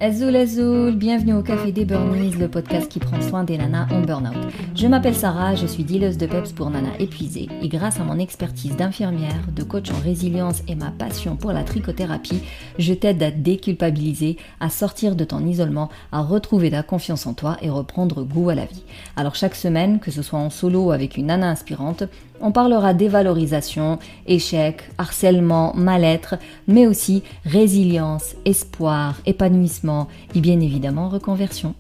Azoul Azoul, bienvenue au Café des Burnies, le podcast qui prend soin des nanas en burn-out. Je m'appelle Sarah, je suis dealeuse de peps pour nanas épuisées et grâce à mon expertise d'infirmière, de coach en résilience et ma passion pour la trichothérapie, je t'aide à déculpabiliser, à sortir de ton isolement, à retrouver ta confiance en toi et reprendre goût à la vie. Alors chaque semaine, que ce soit en solo ou avec une nana inspirante, on parlera dévalorisation, échec, harcèlement, mal-être, mais aussi résilience, espoir, épanouissement et bien évidemment reconversion.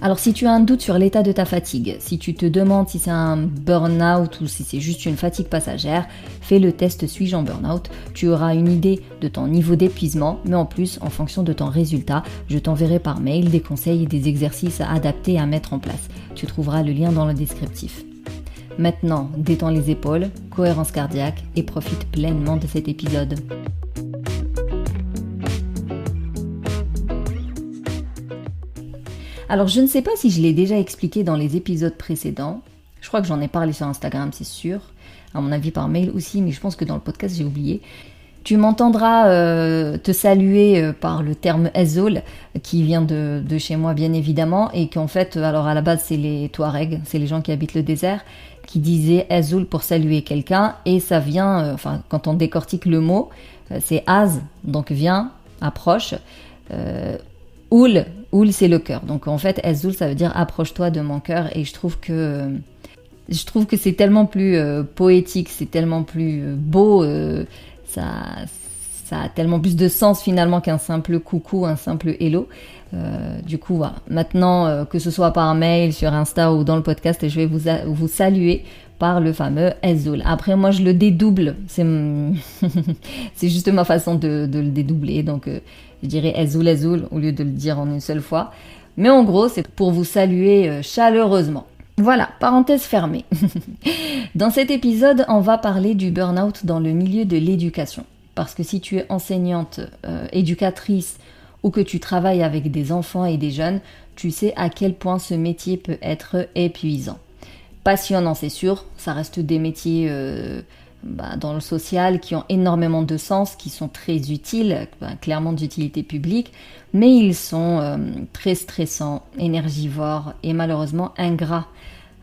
Alors si tu as un doute sur l'état de ta fatigue, si tu te demandes si c'est un burn-out ou si c'est juste une fatigue passagère, fais le test Suis-je en burn-out. Tu auras une idée de ton niveau d'épuisement, mais en plus, en fonction de ton résultat, je t'enverrai par mail des conseils et des exercices adaptés à mettre en place. Tu trouveras le lien dans le descriptif. Maintenant, détends les épaules, cohérence cardiaque et profite pleinement de cet épisode. Alors, je ne sais pas si je l'ai déjà expliqué dans les épisodes précédents. Je crois que j'en ai parlé sur Instagram, c'est sûr. À mon avis, par mail aussi, mais je pense que dans le podcast, j'ai oublié. Tu m'entendras te saluer par le terme Azoul, qui vient de chez moi, bien évidemment, et qu'en fait, alors à la base, c'est les Touaregs, c'est les gens qui habitent le désert, qui disaient Azoul pour saluer quelqu'un, et ça vient, quand on décortique le mot, c'est Az, donc viens, approche, Oul c'est le cœur, donc en fait Azoul ça veut dire approche-toi de mon cœur, et je trouve que c'est tellement plus poétique, c'est tellement plus beau, ça a tellement plus de sens finalement qu'un simple coucou, un simple hello. Du coup, voilà. Maintenant, que ce soit par mail, sur Insta ou dans le podcast, je vais vous saluer par le fameux Azoul. Après, moi, je le dédouble. C'est juste ma façon de le dédoubler. Donc, je dirais Azoul Azoul au lieu de le dire en une seule fois. Mais en gros, c'est pour vous saluer chaleureusement. Voilà, parenthèse fermée. Dans cet épisode, on va parler du burn-out dans le milieu de l'éducation. Parce que si tu es enseignante, éducatrice ou que tu travailles avec des enfants et des jeunes, tu sais à quel point ce métier peut être épuisant. Passionnant, c'est sûr, ça reste des métiers dans le social qui ont énormément de sens, qui sont très utiles, clairement d'utilité publique, mais ils sont très stressants, énergivores et malheureusement ingrats.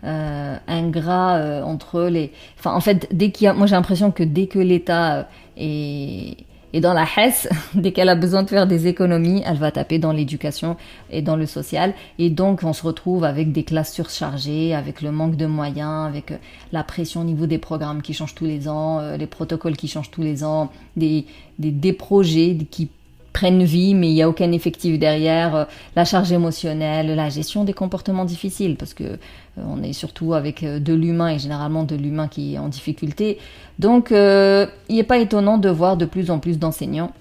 Entre les... Enfin, en fait, moi j'ai l'impression que dès que l'État est dans la hesse, dès qu'elle a besoin de faire des économies, elle va taper dans l'éducation et dans le social. Et donc, on se retrouve avec des classes surchargées, avec le manque de moyens, avec la pression au niveau des programmes qui changent tous les ans, les protocoles qui changent tous les ans, des projets qui prennent vie, mais il n'y a aucun effectif derrière, la charge émotionnelle, la gestion des comportements difficiles, parce que on est surtout avec de l'humain, et généralement de l'humain qui est en difficulté. Donc, il n'est pas étonnant de voir de plus en plus d'enseignants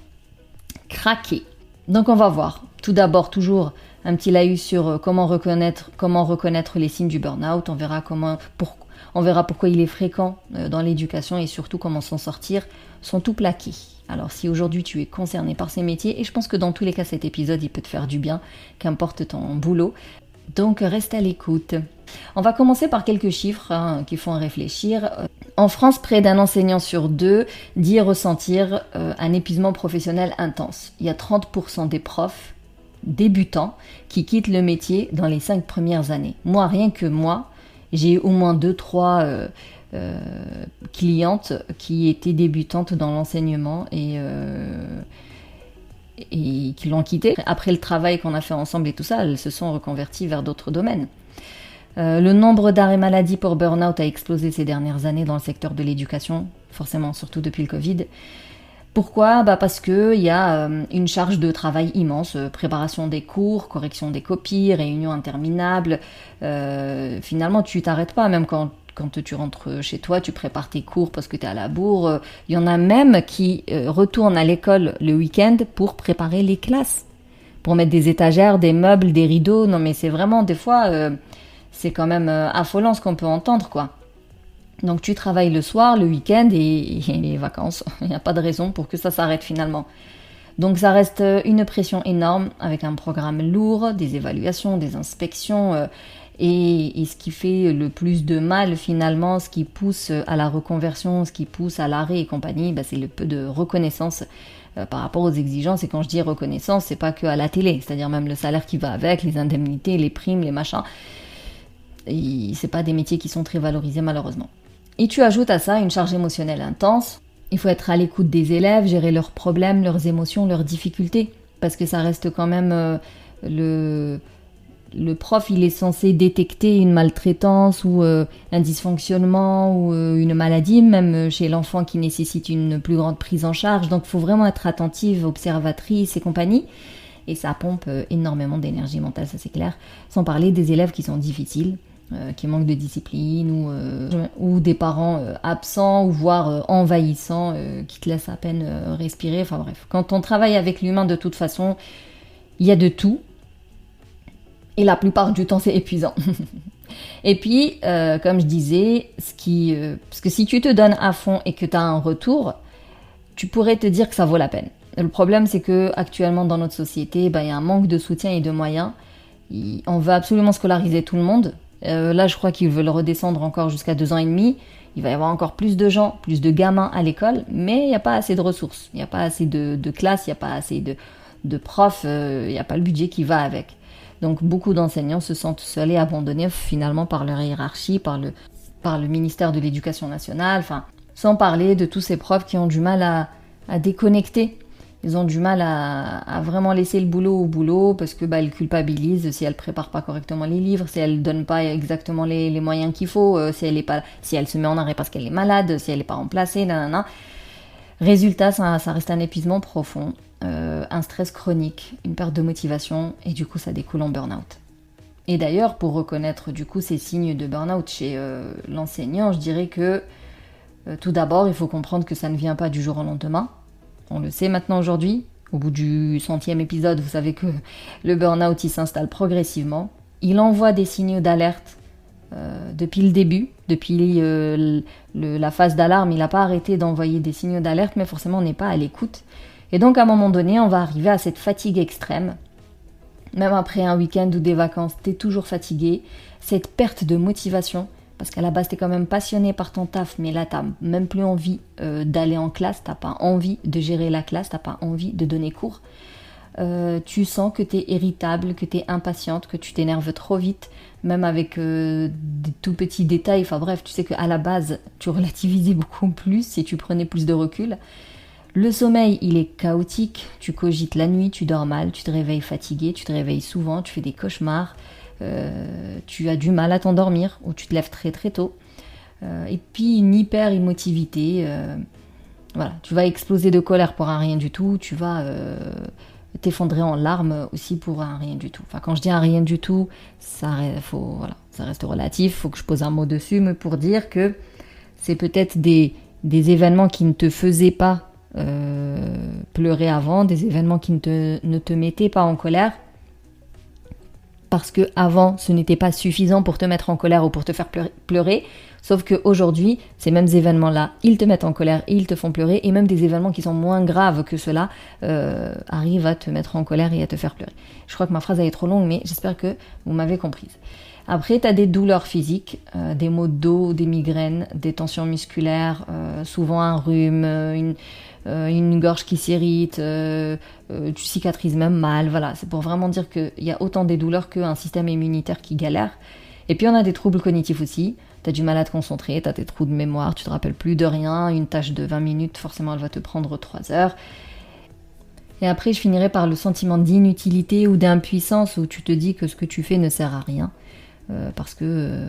craquer. Donc, on va voir. Tout d'abord, toujours un petit laïus sur comment reconnaître les signes du burn-out. On verra pourquoi il est fréquent dans l'éducation et surtout comment s'en sortir sans tout plaquer. Alors si aujourd'hui tu es concerné par ces métiers, et je pense que dans tous les cas cet épisode il peut te faire du bien, qu'importe ton boulot, donc reste à l'écoute. On va commencer par quelques chiffres qui font réfléchir. En France, près d'un enseignant sur deux dit ressentir un épuisement professionnel intense. Il y a 30% des profs débutants qui quittent le métier dans les 5 premières années. Moi, rien que moi, j'ai eu au moins 2-3 clientes qui étaient débutantes dans l'enseignement et qui l'ont quitté. Après le travail qu'on a fait ensemble et tout ça, elles se sont reconverties vers d'autres domaines. Le nombre d'arrêts maladie pour burn-out a explosé ces dernières années dans le secteur de l'éducation, forcément, surtout depuis le Covid. Pourquoi ? Parce qu'il y a une charge de travail immense, préparation des cours, correction des copies, réunions interminables. Finalement, tu t'arrêtes pas, même quand tu rentres chez toi, tu prépares tes cours parce que tu es à la bourre. Il y en a même qui retournent à l'école le week-end pour préparer les classes, pour mettre des étagères, des meubles, des rideaux. Non mais c'est vraiment, des fois, c'est quand même affolant ce qu'on peut entendre, quoi. Donc tu travailles le soir, le week-end et les vacances. Il n'y a pas de raison pour que ça s'arrête finalement. Donc ça reste une pression énorme avec un programme lourd, des évaluations, des inspections et ce qui fait le plus de mal finalement, ce qui pousse à la reconversion, ce qui pousse à l'arrêt et compagnie, c'est le peu de reconnaissance par rapport aux exigences. Et quand je dis reconnaissance, c'est pas que à la télé, c'est-à-dire même le salaire qui va avec, les indemnités, les primes, les machins. C'est pas des métiers qui sont très valorisés malheureusement. Et tu ajoutes à ça une charge émotionnelle intense. Il faut être à l'écoute des élèves, gérer leurs problèmes, leurs émotions, leurs difficultés, parce que ça reste quand même le prof, il est censé détecter une maltraitance ou un dysfonctionnement ou une maladie, même chez l'enfant qui nécessite une plus grande prise en charge. Donc il faut vraiment être attentive, observatrice et compagnie. Et ça pompe énormément d'énergie mentale, ça c'est clair. Sans parler des élèves qui sont difficiles, qui manquent de discipline ou des parents absents ou voire envahissants qui te laissent à peine respirer. Enfin bref, quand on travaille avec l'humain de toute façon, il y a de tout. Et la plupart du temps, c'est épuisant. Et puis, comme je disais, parce que si tu te donnes à fond et que tu as un retour, tu pourrais te dire que ça vaut la peine. Le problème, c'est que actuellement dans notre société, il y a un manque de soutien et de moyens. On veut absolument scolariser tout le monde. Là, je crois qu'ils veulent redescendre encore jusqu'à 2 ans et demi. Il va y avoir encore plus de gens, plus de gamins à l'école, mais il n'y a pas assez de ressources. Il n'y a pas assez de classes, il n'y a pas assez de profs, il n'y a pas le budget qui va avec. Donc beaucoup d'enseignants se sentent seuls et abandonnés finalement par leur hiérarchie, par le ministère de l'Éducation nationale, sans parler de tous ces profs qui ont du mal à déconnecter. Ils ont du mal à vraiment laisser le boulot au boulot parce que ils culpabilisent si elles préparent pas correctement les livres, si elles donnent pas exactement les moyens qu'il faut, si elle se met en arrêt parce qu'elle est malade, si elle est pas remplacée, nanana. Résultat, ça reste un épuisement profond, un stress chronique, une perte de motivation et du coup ça découle en burn-out. Et d'ailleurs, pour reconnaître du coup ces signes de burn-out chez l'enseignant, je dirais que tout d'abord, il faut comprendre que ça ne vient pas du jour au lendemain. On le sait maintenant aujourd'hui. Au bout du 100e épisode, vous savez que le burn-out, il s'installe progressivement. Il envoie des signaux d'alerte depuis le début. Depuis la phase d'alarme, il n'a pas arrêté d'envoyer des signaux d'alerte, mais forcément, on n'est pas à l'écoute. Et donc, à un moment donné, on va arriver à cette fatigue extrême. Même après un week-end ou des vacances, t'es toujours fatigué. Cette perte de motivation. Parce qu'à la base, t'es quand même passionné par ton taf, mais là, t'as même plus envie d'aller en classe, t'as pas envie de gérer la classe, t'as pas envie de donner cours. Tu sens que t'es irritable, que t'es impatiente, que tu t'énerves trop vite, même avec des tout petits détails. Enfin bref, tu sais qu'à la base, tu relativisais beaucoup plus si tu prenais plus de recul. Le sommeil, il est chaotique, tu cogites la nuit, tu dors mal, tu te réveilles fatigué, tu te réveilles souvent, tu fais des cauchemars. Tu as du mal à t'endormir ou tu te lèves très très tôt et puis une hyper émotivité, voilà, tu vas exploser de colère pour un rien du tout, tu vas t'effondrer en larmes aussi pour un rien du tout. Enfin, quand je dis un rien du tout, ça reste relatif, faut que je pose un mot dessus, mais pour dire que c'est peut-être des événements qui ne te faisaient pas pleurer avant, des événements qui ne te mettaient pas en colère, parce que avant ce n'était pas suffisant pour te mettre en colère ou pour te faire pleurer, sauf qu'aujourd'hui, ces mêmes événements-là, ils te mettent en colère et ils te font pleurer, et même des événements qui sont moins graves que ceux-là arrivent à te mettre en colère et à te faire pleurer. Je crois que ma phrase est trop longue, mais j'espère que vous m'avez comprise. Après, tu as des douleurs physiques, des maux de dos, des migraines, des tensions musculaires, souvent un rhume, une gorge qui s'irrite, tu cicatrises même mal, voilà. C'est pour vraiment dire qu'il y a autant des douleurs qu'un système immunitaire qui galère. Et puis on a des troubles cognitifs aussi, t'as du mal à te concentrer, t'as des trous de mémoire, tu te rappelles plus de rien, une tâche de 20 minutes, forcément elle va te prendre 3 heures. Et après je finirai par le sentiment d'inutilité ou d'impuissance où tu te dis que ce que tu fais ne sert à rien. Parce que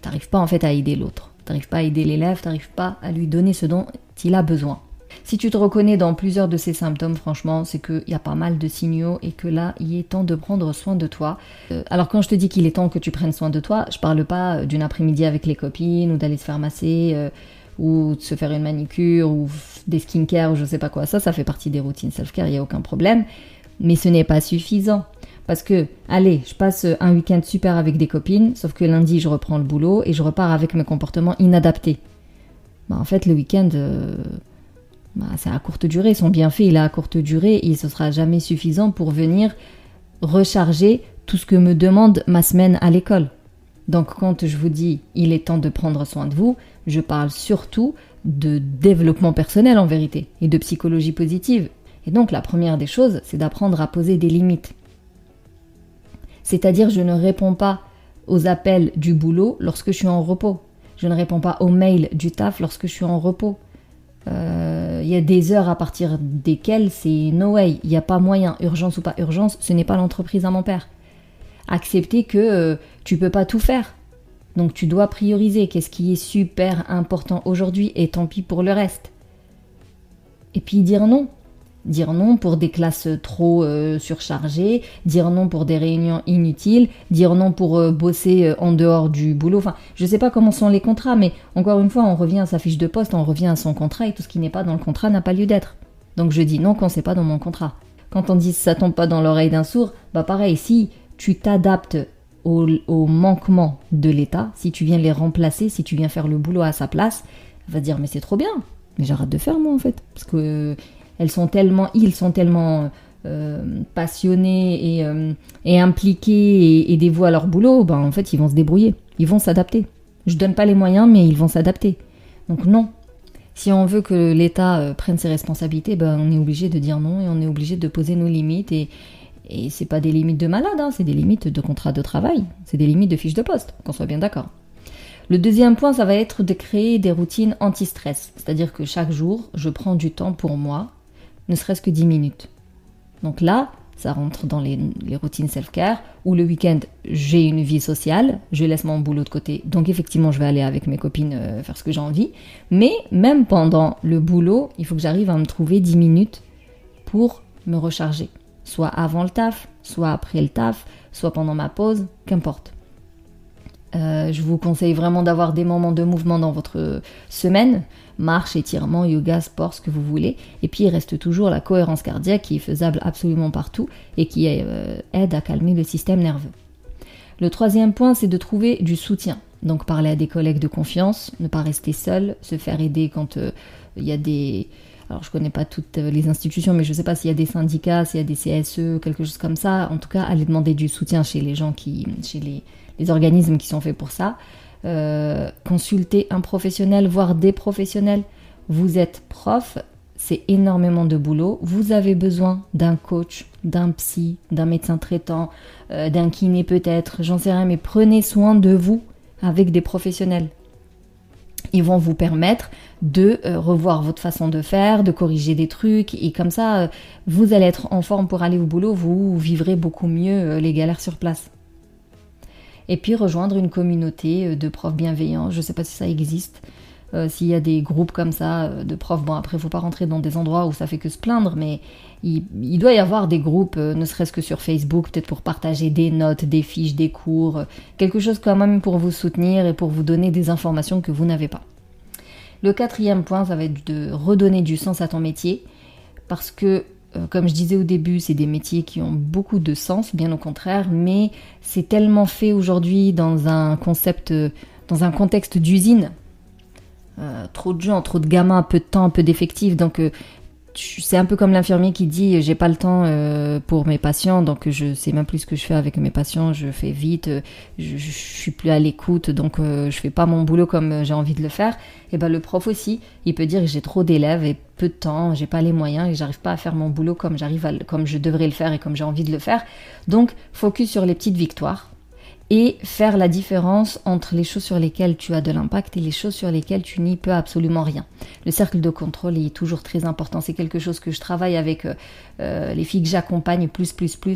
t'arrives pas en fait à aider l'autre, t'arrives pas à aider l'élève, t'arrives pas à lui donner ce dont il a besoin. Si tu te reconnais dans plusieurs de ces symptômes, franchement, c'est qu'il y a pas mal de signaux et que là, il est temps de prendre soin de toi. Alors quand je te dis qu'il est temps que tu prennes soin de toi, je parle pas d'une après-midi avec les copines ou d'aller se faire masser ou de se faire une manicure ou des skincare ou je sais pas quoi. Ça fait partie des routines self-care, il n'y a aucun problème. Mais ce n'est pas suffisant. Parce que, allez, je passe un week-end super avec des copines, sauf que lundi, je reprends le boulot et je repars avec mes comportements inadaptés. En fait, le week-end, c'est à courte durée. Son bienfait, il est à courte durée et ce sera jamais suffisant pour venir recharger tout ce que me demande ma semaine à l'école. Donc, quand je vous dis « il est temps de prendre soin de vous », je parle surtout de développement personnel en vérité et de psychologie positive. Et donc la première des choses, c'est d'apprendre à poser des limites. C'est-à-dire, je ne réponds pas aux appels du boulot lorsque je suis en repos. Je ne réponds pas aux mails du taf lorsque je suis en repos. Il y a des heures à partir desquelles c'est no way, il n'y a pas moyen, urgence ou pas urgence, ce n'est pas l'entreprise à mon père. Accepter que tu peux pas tout faire. Donc tu dois prioriser qu'est-ce qui est super important aujourd'hui et tant pis pour le reste. Et puis dire non. Dire non pour des classes trop surchargées, dire non pour des réunions inutiles, dire non pour bosser en dehors du boulot. Enfin, je sais pas comment sont les contrats, mais encore une fois, on revient à sa fiche de poste, on revient à son contrat et tout ce qui n'est pas dans le contrat n'a pas lieu d'être. Donc je dis non quand c'est pas dans mon contrat. Quand on dit ça tombe pas dans l'oreille d'un sourd, bah pareil, si tu t'adaptes aux manquements de l'État, si tu viens les remplacer, si tu viens faire le boulot à sa place, elle va dire mais c'est trop bien, mais j'arrête de faire moi en fait, parce que ils sont tellement passionnés et impliqués et dévoués à leur boulot, ben en fait ils vont se débrouiller, ils vont s'adapter. Je donne pas les moyens, mais ils vont s'adapter. Donc non, si on veut que l'État prenne ses responsabilités, ben on est obligé de dire non et on est obligé de poser nos limites et c'est pas des limites de malade, hein, c'est des limites de contrat de travail, c'est des limites de fiche de poste, qu'on soit bien d'accord. Le deuxième point, ça va être de créer des routines anti-stress, c'est-à-dire que chaque jour, je prends du temps pour moi, ne serait-ce que 10 minutes. Donc là, ça rentre dans les routines self-care, où le week-end, j'ai une vie sociale, je laisse mon boulot de côté, donc effectivement, je vais aller avec mes copines faire ce que j'ai envie, mais même pendant le boulot, il faut que j'arrive à me trouver 10 minutes pour me recharger, soit avant le taf, soit après le taf, soit pendant ma pause, qu'importe. Je vous conseille vraiment d'avoir des moments de mouvement dans votre semaine, marche, étirement, yoga, sport, ce que vous voulez. Et puis il reste toujours la cohérence cardiaque qui est faisable absolument partout et qui aide à calmer le système nerveux. Le troisième point, c'est de trouver du soutien. Donc parler à des collègues de confiance, ne pas rester seul, se faire aider quand il y a des... Alors je connais pas toutes les institutions, mais je sais pas s'il y a des syndicats, s'il y a des CSE, quelque chose comme ça. En tout cas, aller demander du soutien chez les gens chez les organismes qui sont faits pour ça. Consulter un professionnel, voire des professionnels. Vous êtes prof, c'est énormément de boulot. Vous avez besoin d'un coach, d'un psy, d'un médecin traitant, d'un kiné peut-être, j'en sais rien, mais prenez soin de vous avec des professionnels. Ils vont vous permettre de revoir votre façon de faire, de corriger des trucs, et comme ça, vous allez être en forme pour aller au boulot, vous vivrez beaucoup mieux les galères sur place. Et puis rejoindre une communauté de profs bienveillants, je ne sais pas si ça existe, s'il y a des groupes comme ça de profs, bon après il ne faut pas rentrer dans des endroits où ça fait que se plaindre, mais il doit y avoir des groupes, ne serait-ce que sur Facebook, peut-être pour partager des notes, des fiches, des cours, quelque chose quand même pour vous soutenir et pour vous donner des informations que vous n'avez pas. Le quatrième point, ça va être de redonner du sens à ton métier, parce que comme je disais au début, c'est des métiers qui ont beaucoup de sens, bien au contraire, mais c'est tellement fait aujourd'hui dans un contexte d'usine. Trop de gens, trop de gamins, peu de temps, peu d'effectifs, donc c'est un peu comme l'infirmier qui dit j'ai pas le temps pour mes patients, donc je sais même plus ce que je fais avec mes patients, je fais vite, je suis plus à l'écoute, donc je fais pas mon boulot comme j'ai envie de le faire. Et ben le prof aussi, il peut dire que j'ai trop d'élèves et peu de temps, j'ai pas les moyens et j'arrive pas à faire mon boulot comme je devrais le faire et comme j'ai envie de le faire. Donc focus sur les petites victoires et faire la différence entre les choses sur lesquelles tu as de l'impact et les choses sur lesquelles tu n'y peux absolument rien. Le cercle de contrôle est toujours très important. C'est quelque chose que je travaille avec les filles que j'accompagne plus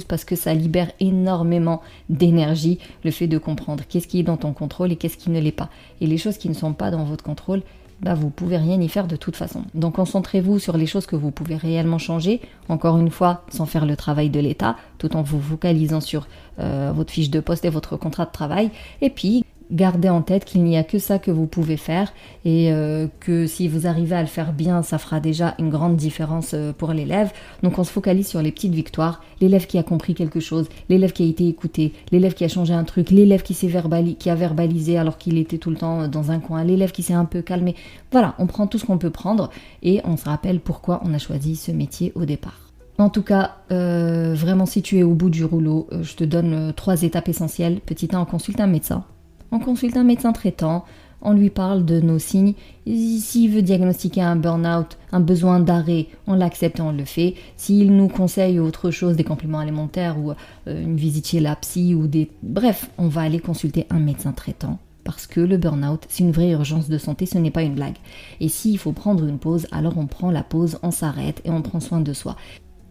parce que ça libère énormément d'énergie, le fait de comprendre qu'est-ce qui est dans ton contrôle et qu'est-ce qui ne l'est pas. Et les choses qui ne sont pas dans votre contrôle, bah vous pouvez rien y faire de toute façon. Donc concentrez-vous sur les choses que vous pouvez réellement changer, encore une fois, sans faire le travail de l'État, tout en vous focalisant sur votre fiche de poste et votre contrat de travail. Et puis, gardez en tête qu'il n'y a que ça que vous pouvez faire et que si vous arrivez à le faire bien, ça fera déjà une grande différence pour l'élève. Donc on se focalise sur les petites victoires, l'élève qui a compris quelque chose, l'élève qui a été écouté, l'élève qui a changé un truc, l'élève qui a verbalisé alors qu'il était tout le temps dans un coin, l'élève qui s'est un peu calmé. Voilà, on prend tout ce qu'on peut prendre et on se rappelle pourquoi on a choisi ce métier au départ. En tout cas, vraiment si tu es au bout du rouleau, je te donne 3 étapes essentielles. Petit 1, on consulte un médecin. On consulte un médecin traitant, on lui parle de nos signes. S'il veut diagnostiquer un burn-out, un besoin d'arrêt, on l'accepte et on le fait. S'il nous conseille autre chose, des compléments alimentaires ou une visite chez la psy ou Bref, on va aller consulter un médecin traitant. Parce que le burn-out, c'est une vraie urgence de santé, ce n'est pas une blague. Et s'il faut prendre une pause, alors on prend la pause, on s'arrête et on prend soin de soi.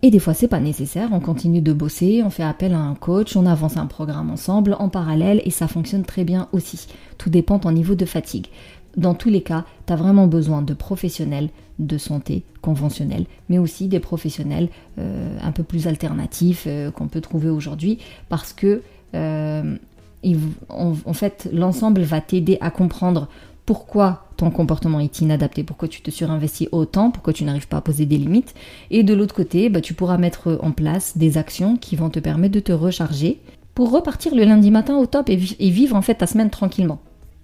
Et des fois, c'est pas nécessaire, on continue de bosser, on fait appel à un coach, on avance un programme ensemble, en parallèle, et ça fonctionne très bien aussi. Tout dépend de ton niveau de fatigue. Dans tous les cas, tu as vraiment besoin de professionnels de santé conventionnels, mais aussi des professionnels un peu plus alternatifs qu'on peut trouver aujourd'hui, parce que en fait, l'ensemble va t'aider à comprendre pourquoi ton comportement est inadapté, pourquoi tu te surinvestis autant, pourquoi tu n'arrives pas à poser des limites. Et de l'autre côté, tu pourras mettre en place des actions qui vont te permettre de te recharger pour repartir le lundi matin au top et vivre en fait ta semaine tranquillement.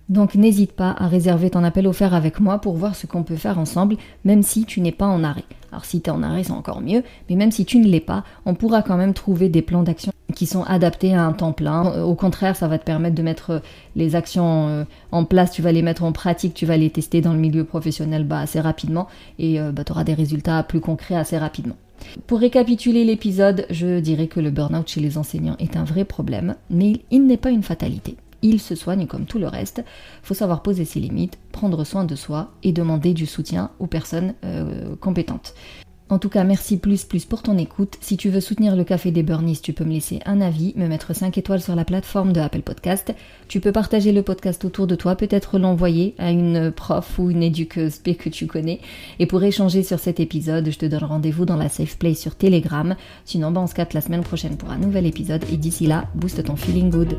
Donc n'hésite pas à réserver ton appel offert avec moi pour voir ce qu'on peut faire ensemble, même si tu n'es pas en arrêt. Alors si tu es en arrêt, c'est encore mieux, mais même si tu ne l'es pas, on pourra quand même trouver des plans d'action qui sont adaptés à un temps plein. Au contraire, ça va te permettre de mettre les actions en place, tu vas les mettre en pratique, tu vas les tester dans le milieu professionnel assez rapidement et tu auras des résultats plus concrets assez rapidement. Pour récapituler l'épisode, je dirais que le burn-out chez les enseignants est un vrai problème, mais il n'est pas une fatalité. Il se soigne comme tout le reste. Faut savoir poser ses limites, prendre soin de soi et demander du soutien aux personnes compétentes. En tout cas, merci plus pour ton écoute. Si tu veux soutenir le Café des Burnies, tu peux me laisser un avis, me mettre 5 étoiles sur la plateforme de Apple Podcast. Tu peux partager le podcast autour de toi, peut-être l'envoyer à une prof ou une éduqueuse P que tu connais. Et pour échanger sur cet épisode, je te donne rendez-vous dans la Safe Place sur Telegram. Sinon, on se capte la semaine prochaine pour un nouvel épisode. Et d'ici là, booste ton feeling good.